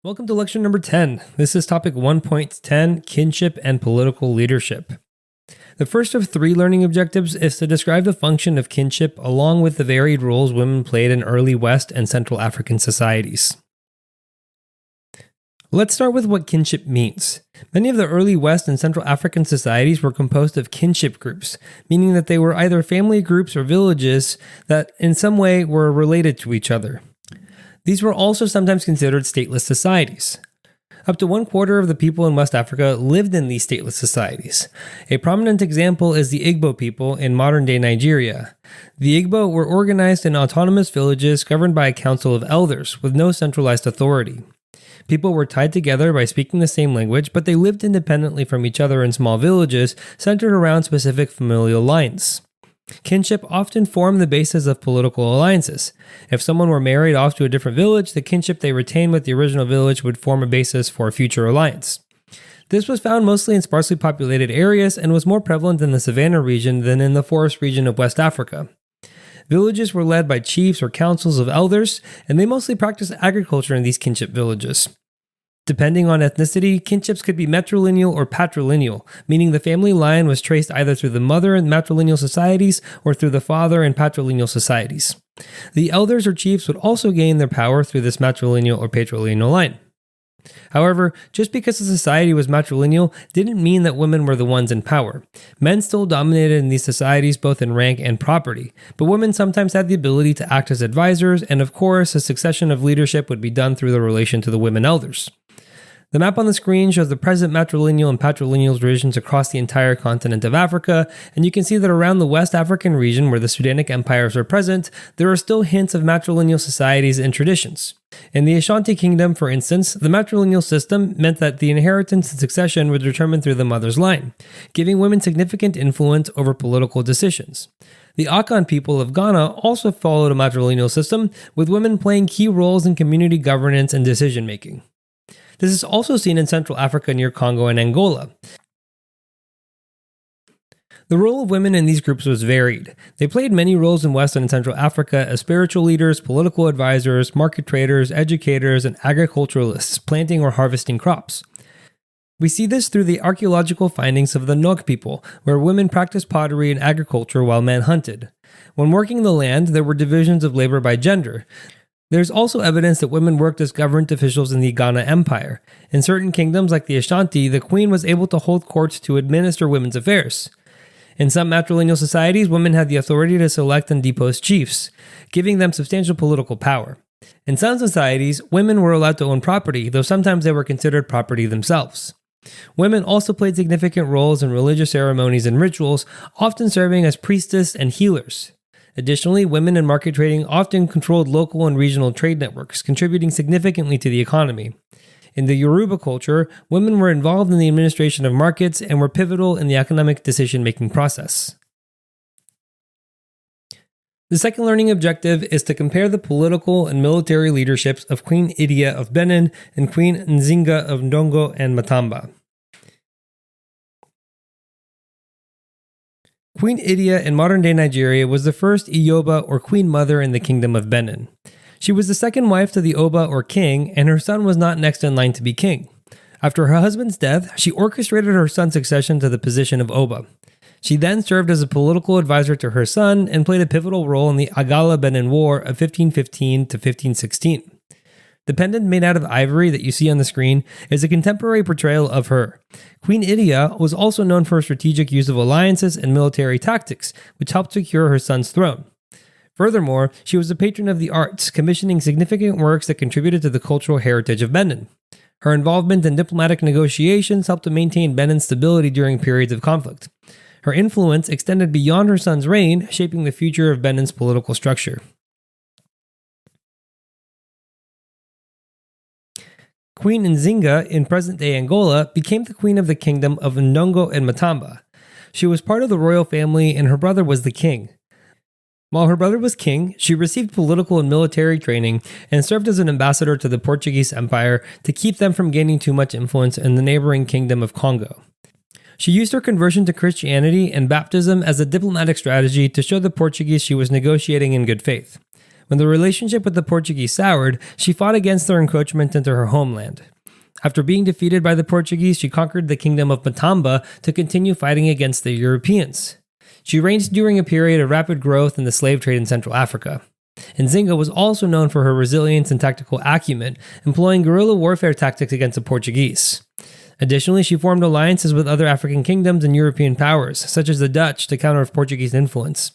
Welcome to lecture number 10. This is topic 1.10, Kinship and Political Leadership. The first of three learning objectives is to describe the function of kinship along with the varied roles women played in early West and Central African societies. Let's start with what kinship means. Many of the early West and Central African societies were composed of kinship groups, meaning that they were either family groups or villages that in some way were related to each other. These were also sometimes considered stateless societies. Up to 1/4 of the people in West Africa lived in these stateless societies. A prominent example is the Igbo people in modern-day Nigeria. The Igbo were organized in autonomous villages governed by a council of elders with no centralized authority. People were tied together by speaking the same language, but they lived independently from each other in small villages centered around specific familial lines. Kinship often formed the basis of political alliances. If someone were married off to a different village, the kinship they retained with the original village would form a basis for a future alliance. This was found mostly in sparsely populated areas and was more prevalent in the savanna region than in the forest region of West Africa. Villages were led by chiefs or councils of elders, and they mostly practiced agriculture in these kinship villages. Depending on ethnicity, kinships could be matrilineal or patrilineal, meaning the family line was traced either through the mother in matrilineal societies or through the father in patrilineal societies. The elders or chiefs would also gain their power through this matrilineal or patrilineal line. However, just because a society was matrilineal didn't mean that women were the ones in power. Men still dominated in these societies both in rank and property, but women sometimes had the ability to act as advisors, and of course, a succession of leadership would be done through the relation to the women elders. The map on the screen shows the present matrilineal and patrilineal regions across the entire continent of Africa, and you can see that around the West African region where the Sudanic empires are present, there are still hints of matrilineal societies and traditions. In the Ashanti Kingdom, for instance, the matrilineal system meant that the inheritance and succession were determined through the mother's line, giving women significant influence over political decisions. The Akan people of Ghana also followed a matrilineal system, with women playing key roles in community governance and decision-making. This is also seen in Central Africa near Congo and Angola. The role of women in these groups was varied. They played many roles in West and Central Africa as spiritual leaders, political advisors, market traders, educators, and agriculturalists, planting or harvesting crops. We see this through the archaeological findings of the Nok people, where women practiced pottery and agriculture while men hunted. When working the land, there were divisions of labor by gender. There's also evidence that women worked as government officials in the Ghana Empire. In certain kingdoms like the Ashanti, the queen was able to hold courts to administer women's affairs. In some matrilineal societies, women had the authority to select and depose chiefs, giving them substantial political power. In some societies, women were allowed to own property, though sometimes they were considered property themselves. Women also played significant roles in religious ceremonies and rituals, often serving as priestess and healers. Additionally, women in market trading often controlled local and regional trade networks, contributing significantly to the economy. In the Yoruba culture, women were involved in the administration of markets and were pivotal in the economic decision-making process. The second learning objective is to compare the political and military leaderships of Queen Idia of Benin and Queen Nzinga of Ndongo and Matamba. Queen Idia in modern-day Nigeria was the first Iyoba or queen mother in the Kingdom of Benin. She was the second wife to the Oba or king, and her son was not next in line to be king. After her husband's death, she orchestrated her son's succession to the position of Oba. She then served as a political advisor to her son and played a pivotal role in the Agala-Benin War of 1515 to 1516. The pendant made out of ivory that you see on the screen is a contemporary portrayal of her. Queen Idia was also known for her strategic use of alliances and military tactics, which helped secure her son's throne. Furthermore, she was a patron of the arts, commissioning significant works that contributed to the cultural heritage of Benin. Her involvement in diplomatic negotiations helped to maintain Benin's stability during periods of conflict. Her influence extended beyond her son's reign, shaping the future of Benin's political structure. Queen Nzinga in present-day Angola became the queen of the kingdom of Ndongo and Matamba. She was part of the royal family and her brother was the king. While her brother was king, she received political and military training and served as an ambassador to the Portuguese Empire to keep them from gaining too much influence in the neighboring kingdom of Congo. She used her conversion to Christianity and baptism as a diplomatic strategy to show the Portuguese she was negotiating in good faith. When the relationship with the Portuguese soured, she fought against their encroachment into her homeland. After being defeated by the Portuguese, she conquered the kingdom of Matamba to continue fighting against the Europeans. She reigned during a period of rapid growth in the slave trade in Central Africa. Nzinga was also known for her resilience and tactical acumen, employing guerrilla warfare tactics against the Portuguese. Additionally, she formed alliances with other African kingdoms and European powers, such as the Dutch, to counter Portuguese influence.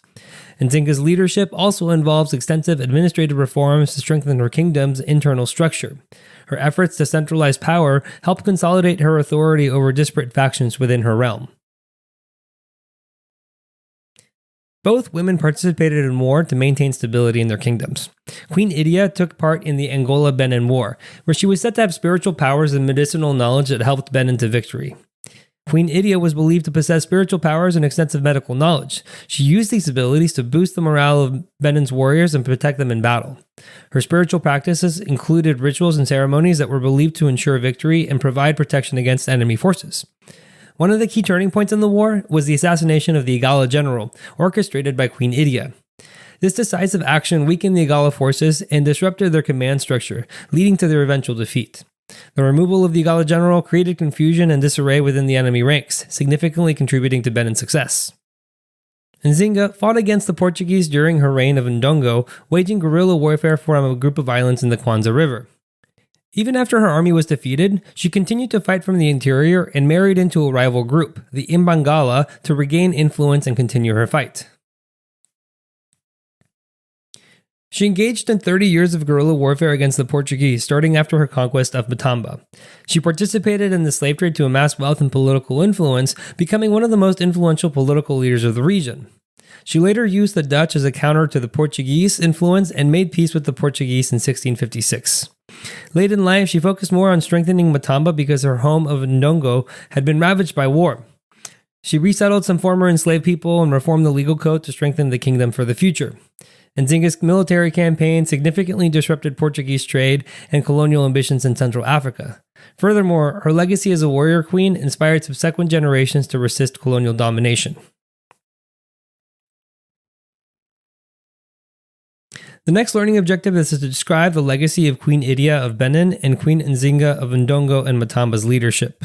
Nzinga's leadership also involves extensive administrative reforms to strengthen her kingdom's internal structure. Her efforts to centralize power helped consolidate her authority over disparate factions within her realm. Both women participated in war to maintain stability in their kingdoms. Queen Idia took part in the Angola-Benin War, where she was said to have spiritual powers and medicinal knowledge that helped Benin to victory. Queen Idia was believed to possess spiritual powers and extensive medical knowledge. She used these abilities to boost the morale of Benin's warriors and protect them in battle. Her spiritual practices included rituals and ceremonies that were believed to ensure victory and provide protection against enemy forces. One of the key turning points in the war was the assassination of the Igala general, orchestrated by Queen Idia. This decisive action weakened the Igala forces and disrupted their command structure, leading to their eventual defeat. The removal of the Igala general created confusion and disarray within the enemy ranks, significantly contributing to Benin's success. Nzinga fought against the Portuguese during her reign of Ndongo, waging guerrilla warfare from a group of islands in the Kwanza River. Even after her army was defeated, she continued to fight from the interior and married into a rival group, the Imbangala, to regain influence and continue her fight. She engaged in 30 years of guerrilla warfare against the Portuguese, starting after her conquest of Matamba. She participated in the slave trade to amass wealth and political influence, becoming one of the most influential political leaders of the region. She later used the Dutch as a counter to the Portuguese influence and made peace with the Portuguese in 1656. Late in life, she focused more on strengthening Matamba because her home of Ndongo had been ravaged by war. She resettled some former enslaved people and reformed the legal code to strengthen the kingdom for the future. Nzinga's military campaign significantly disrupted Portuguese trade and colonial ambitions in Central Africa. Furthermore, her legacy as a warrior queen inspired subsequent generations to resist colonial domination. The next learning objective is to describe the legacy of Queen Idia of Benin and Queen Nzinga of Ndongo and Matamba's leadership.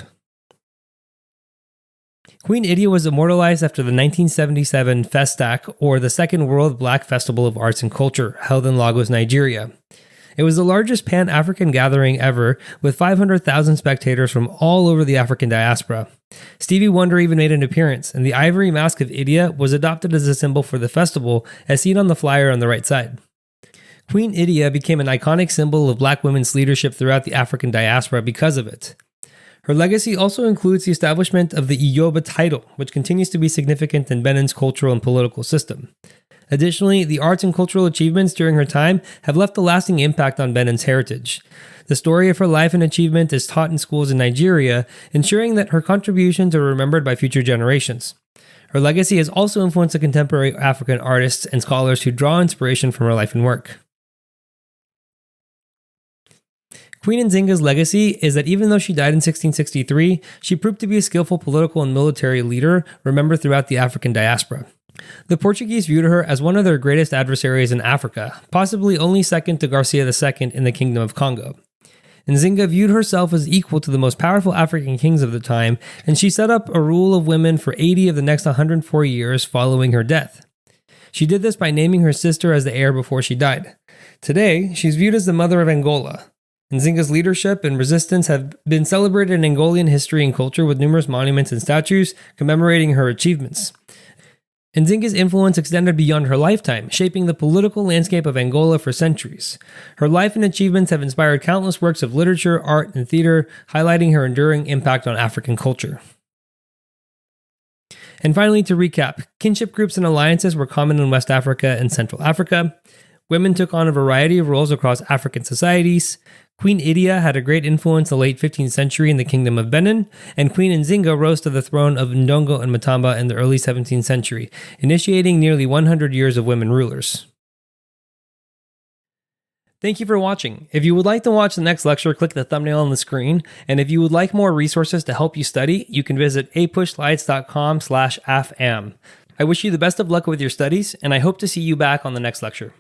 Queen Idia was immortalized after the 1977 Festac, or the Second World Black Festival of Arts and Culture, held in Lagos, Nigeria. It was the largest Pan-African gathering ever, with 500,000 spectators from all over the African diaspora. Stevie Wonder even made an appearance, and the ivory mask of Idia was adopted as a symbol for the festival, as seen on the flyer on the right side. Queen Idia became an iconic symbol of black women's leadership throughout the African diaspora because of it. Her legacy also includes the establishment of the Iyoba title, which continues to be significant in Benin's cultural and political system. Additionally, the arts and cultural achievements during her time have left a lasting impact on Benin's heritage. The story of her life and achievement is taught in schools in Nigeria, ensuring that her contributions are remembered by future generations. Her legacy has also influenced the contemporary African artists and scholars who draw inspiration from her life and work. Queen Nzinga's legacy is that even though she died in 1663, she proved to be a skillful political and military leader remembered throughout the African diaspora. The Portuguese viewed her as one of their greatest adversaries in Africa, possibly only second to Garcia II in the Kingdom of Congo. Nzinga viewed herself as equal to the most powerful African kings of the time, and she set up a rule of women for 80 of the next 104 years following her death. She did this by naming her sister as the heir before she died. Today, she's viewed as the mother of Angola. Nzinga's leadership and resistance have been celebrated in Angolan history and culture with numerous monuments and statues commemorating her achievements. Nzinga's influence extended beyond her lifetime, shaping the political landscape of Angola for centuries. Her life and achievements have inspired countless works of literature, art, and theater, highlighting her enduring impact on African culture. And finally, to recap, kinship groups and alliances were common in West Africa and Central Africa. Women took on a variety of roles across African societies. Queen Idia had a great influence in the late 15th century in the Kingdom of Benin, and Queen Nzinga rose to the throne of Ndongo and Matamba in the early 17th century, initiating nearly 100 years of women rulers. Thank you for watching. If you would like to watch the next lecture, click the thumbnail on the screen, and if you would like more resources to help you study, you can visit apushslides.com/afam. I wish you the best of luck with your studies, and I hope to see you back on the next lecture.